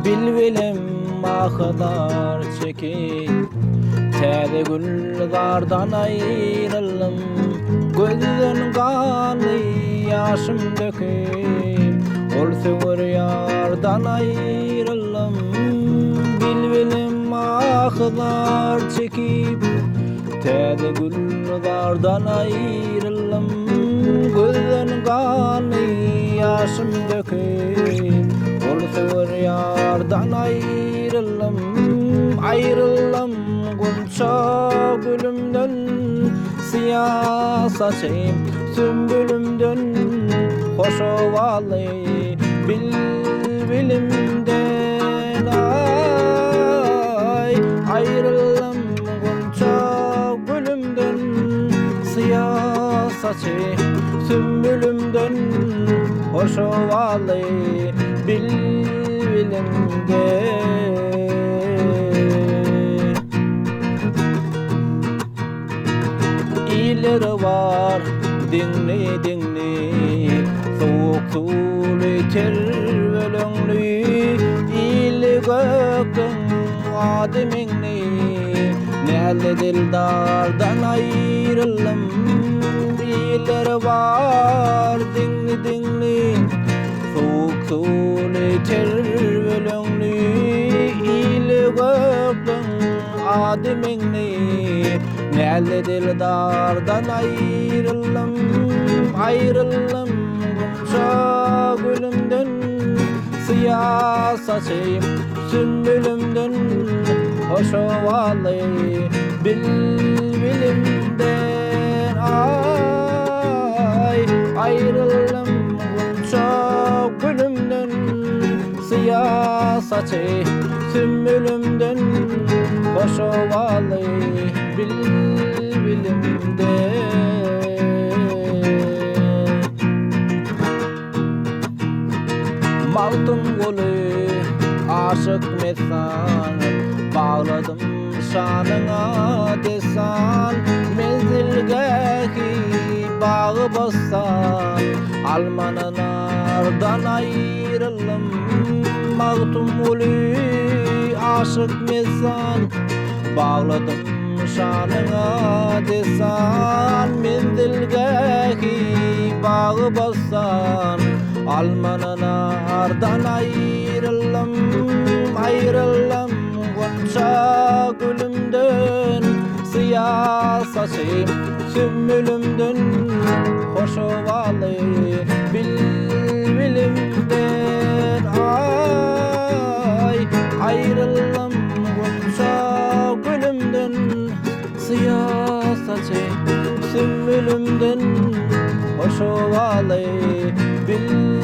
bilbilim ahadar çekip täze güllardan ayrıldım, gözden kanlı yaşım döküp ol söwer yardan ayrıldım, bilbilim ahadar çekip täze güllardan ayrıldım, gözden kanlı yaşım döküp ol söwer yardan ayrıldım, ayrıldım gunça gülümden, siyah saçım sümbülümden, hoş ovalı bilbilimden, ay ayrıldım gunça gülümden, siyah saçım sümbülümden, hoş ovalı bilbilimden. İleri var dinli dinli, soğuk sulu tervelöňlü, ili gökden ademini, näle dildardan ayrıldım. İleri var dinli dinli, soğuk sulu tervelöňlü, ili gökden ademini, näle dildardan ayrıldım, ayrıldım gunça gülümden, siyah saçım sümbülümden, hoş ovalı bilbilimden, ay ayrıldım gunça gülümden, siyah saçım sümbülümden, hoş ovalı bilbilimden. Maldım golü aşık mesan, bağladım şanına desan, menzilgäki bağı bassan, almananardan ayrıldım. Maldım golü aşık mesan, bağladım şanına desan, menzilgäki bağı bassan, almananardan ayrıldım, ayrıldım gunça gülümden, siyah saçım sümbülümden, hoş ovalı bilbilimden, ay ayrıldım gunça gülümden, siyah saçım sümbülümden, hoş ovalı bilbilimden.